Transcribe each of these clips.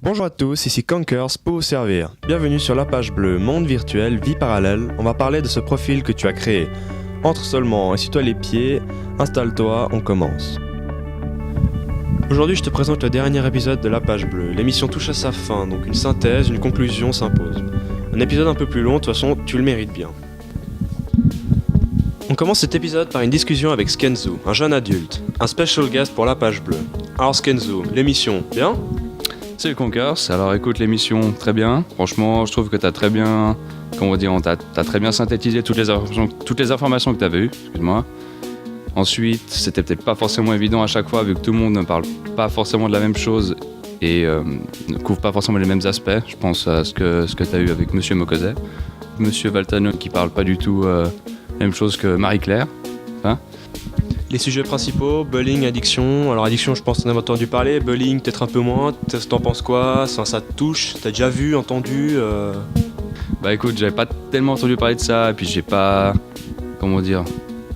Bonjour à tous, ici Conkers pour vous servir. Bienvenue sur la page bleue Monde virtuel, vie parallèle. On va parler de ce profil que tu as créé. Entre seulement, assis-toi les pieds, installe-toi, on commence. Aujourd'hui, je te présente le dernier épisode de la page bleue. L'émission touche à sa fin, donc une synthèse, une conclusion s'impose. Un épisode un peu plus long, de toute façon, tu le mérites bien. On commence cet épisode par une discussion avec Skenzu, un jeune adulte, un special guest pour la page bleue. Alors Skenzu, l'émission, bien ? C'est le Conkers, alors écoute l'émission très bien. Franchement, je trouve que t'as très bien, t'as très bien synthétisé toutes les informations que t'avais eues, excuse-moi. Ensuite, c'était peut-être pas forcément évident à chaque fois, vu que tout le monde ne parle pas forcément de la même chose et ne couvre pas forcément les mêmes aspects. Je pense à ce que t'as eu avec Monsieur Mokozet, Monsieur Valtanon qui parle pas du tout la même chose que Marie-Claire. Hein. Les sujets principaux, bullying, addiction. Alors addiction, je pense que t'en as entendu parler. Bullying, peut-être un peu moins. T'en penses quoi ? Ça te touche ? T'as déjà vu, entendu Bah écoute, j'avais pas tellement entendu parler de ça, et puis j'ai pas,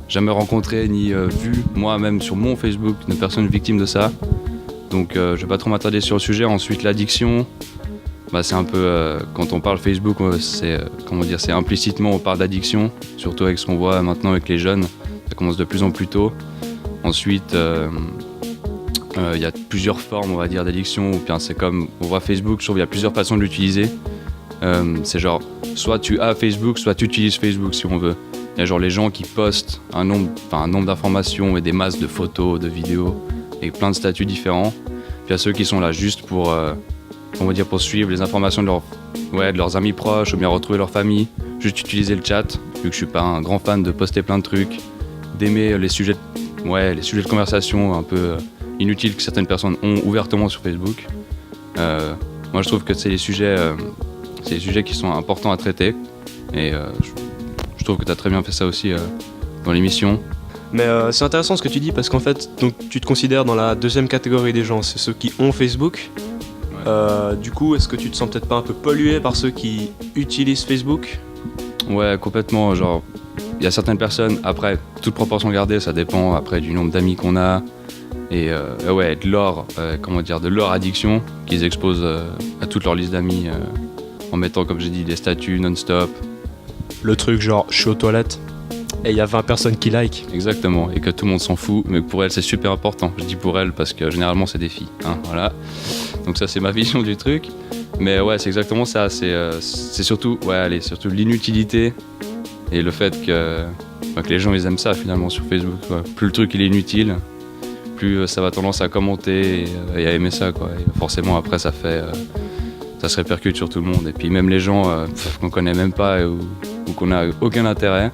jamais rencontré ni vu moi-même sur mon Facebook une personne victime de ça. Donc je vais pas trop m'attarder sur le sujet. Ensuite, l'addiction, bah c'est un peu, quand on parle Facebook, c'est implicitement on parle d'addiction, surtout avec ce qu'on voit maintenant avec les jeunes. Ça commence de plus en plus tôt. Ensuite, il y a plusieurs formes, on va dire, d'addiction. Ou bien c'est comme on voit Facebook, je trouve qu'il y a plusieurs façons de l'utiliser. C'est genre, soit tu as Facebook, soit tu utilises Facebook si on veut. Il y a genre les gens qui postent un nombre d'informations et des masses de photos, de vidéos, et plein de statuts différents. Puis il y a ceux qui sont là juste pour suivre les informations de leurs amis proches, ou bien retrouver leur famille, juste utiliser le chat, vu que je suis pas un grand fan de poster plein de trucs, d'aimer les sujets de conversation un peu inutiles que certaines personnes ont ouvertement sur Facebook. Moi je trouve que c'est des sujets qui sont importants à traiter, et je trouve que tu as très bien fait ça aussi dans l'émission. Mais c'est intéressant ce que tu dis, parce qu'en fait, donc, tu te considères dans la deuxième catégorie des gens, c'est ceux qui ont Facebook. Ouais. Du coup, est-ce que tu te sens peut-être pas un peu pollué par ceux qui utilisent Facebook ? Ouais, complètement, genre... Il y a certaines personnes, après, toute proportion gardée, ça dépend après du nombre d'amis qu'on a et de leur addiction qu'ils exposent à toute leur liste d'amis en mettant, comme j'ai dit, des statuts non-stop. Le truc genre, je suis aux toilettes et il y a 20 personnes qui like. Exactement, et que tout le monde s'en fout, mais pour elles c'est super important. Je dis pour elles parce que généralement c'est des filles, hein, voilà. Donc ça c'est ma vision du truc. Mais ouais, c'est exactement ça, c'est surtout l'inutilité. Et le fait que les gens ils aiment ça finalement sur Facebook, quoi. Plus le truc il est inutile, plus ça va tendance à commenter et à aimer ça, quoi. Et forcément après ça se répercute sur tout le monde. Et puis même les gens qu'on connaît même pas ou qu'on a aucun intérêt,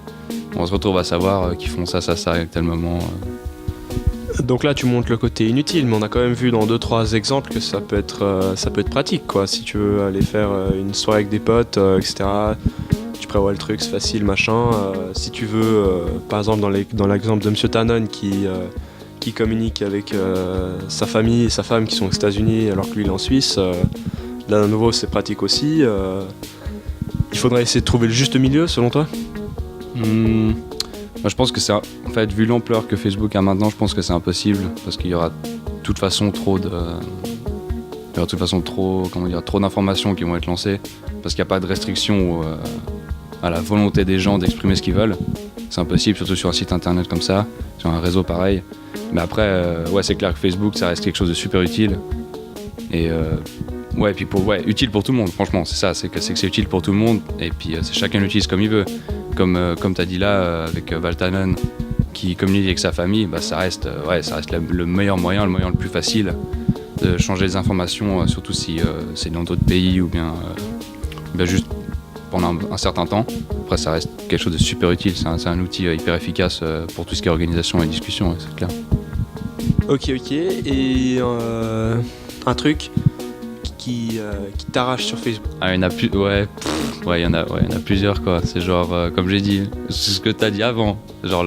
on se retrouve à savoir qu'ils font ça à tel moment. Donc là tu montres le côté inutile, mais on a quand même vu dans 2-3 exemples que ça peut être pratique, quoi. Si tu veux aller faire une soirée avec des potes, etc. Tu prévois le truc, c'est facile, machin. Si tu veux, par exemple dans l'exemple de Monsieur Tannen qui communique avec sa famille et sa femme qui sont aux États-Unis alors que lui il est en Suisse, là à nouveau c'est pratique aussi. Il faudrait essayer de trouver le juste milieu selon toi ? Moi je pense que c'est, en fait, vu l'ampleur que Facebook a maintenant, je pense que c'est impossible parce qu'il y aura de toute façon trop d'informations qui vont être lancées parce qu'il n'y a pas de restriction à la volonté des gens d'exprimer ce qu'ils veulent. C'est impossible, surtout sur un site internet comme ça, sur un réseau pareil. Mais après, c'est clair que Facebook, ça reste quelque chose de super utile. Et utile pour tout le monde, franchement, c'est ça, c'est que c'est utile pour tout le monde. Et puis chacun l'utilise comme il veut. Comme tu as dit là, avec Valtanen, qui communique avec sa famille, bah, ça reste le meilleur moyen, le moyen le plus facile de changer les informations, surtout si c'est dans d'autres pays ou bien juste pendant un certain temps. Après, ça reste quelque chose de super utile. C'est un outil hyper efficace pour tout ce qui est organisation et discussion, c'est clair. Ok. Et un truc qui t'arrache sur Facebook. Ah, il y en a plus. Il y en a plusieurs, quoi. C'est genre, comme j'ai dit, c'est ce que t'as dit avant. Genre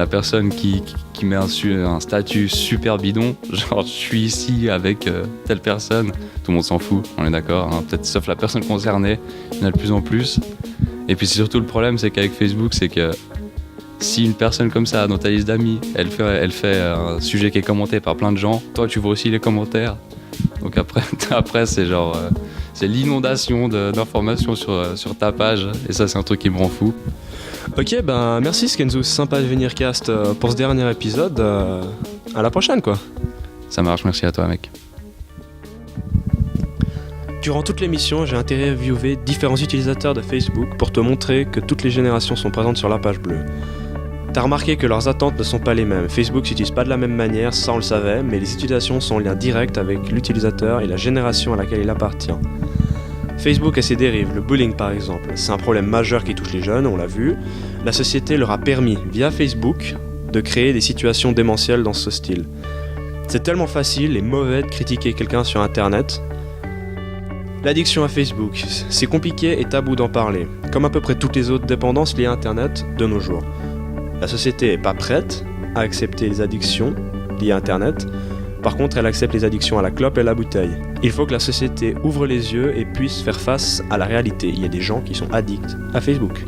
la personne qui met un statut super bidon, genre je suis ici avec telle personne, tout le monde s'en fout, on est d'accord, hein, peut-être sauf la personne concernée, il y en a de plus en plus. Et puis c'est surtout le problème, c'est qu'avec Facebook, c'est que si une personne comme ça dans ta liste d'amis, elle fait un sujet qui est commenté par plein de gens, toi tu vois aussi les commentaires. Donc après c'est genre c'est l'inondation d'informations sur ta page, et ça c'est un truc qui me rend fou. Ok, ben merci Skenzo, c'est sympa de venir cast pour ce dernier épisode. À la prochaine quoi. Ça marche, merci à toi mec. Durant toute l'émission, j'ai interviewé différents utilisateurs de Facebook pour te montrer que toutes les générations sont présentes sur la page bleue. T'as remarqué que leurs attentes ne sont pas les mêmes. Facebook s'utilise pas de la même manière, ça on le savait, mais les utilisations sont en lien direct avec l'utilisateur et la génération à laquelle il appartient. Facebook a ses dérives, le bullying par exemple. C'est un problème majeur qui touche les jeunes, on l'a vu. La société leur a permis, via Facebook, de créer des situations démentielles dans ce style. C'est tellement facile et mauvais de critiquer quelqu'un sur internet. L'addiction à Facebook, c'est compliqué et tabou d'en parler, comme à peu près toutes les autres dépendances liées à internet de nos jours. La société n'est pas prête à accepter les addictions liées à internet. Par contre, elle accepte les addictions à la clope et à la bouteille. Il faut que la société ouvre les yeux et puisse faire face à la réalité. Il y a des gens qui sont addicts à Facebook.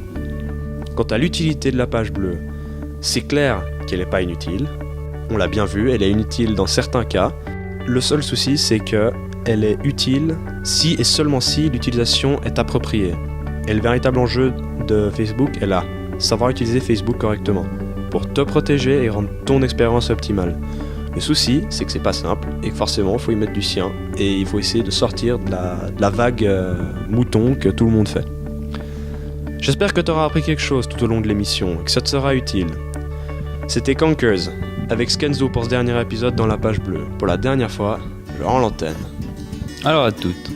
Quant à l'utilité de la page bleue, c'est clair qu'elle n'est pas inutile. On l'a bien vu, elle est inutile dans certains cas. Le seul souci, c'est qu'elle est utile si et seulement si l'utilisation est appropriée. Et le véritable enjeu de Facebook est là. Savoir utiliser Facebook correctement pour te protéger et rendre ton expérience optimale. Le souci, c'est que c'est pas simple et que forcément, il faut y mettre du sien et il faut essayer de sortir de la vague mouton que tout le monde fait. J'espère que tu auras appris quelque chose tout au long de l'émission et que ça te sera utile. C'était Conkers avec Skenzo pour ce dernier épisode dans la page bleue. Pour la dernière fois, je rends l'antenne. Alors à toutes.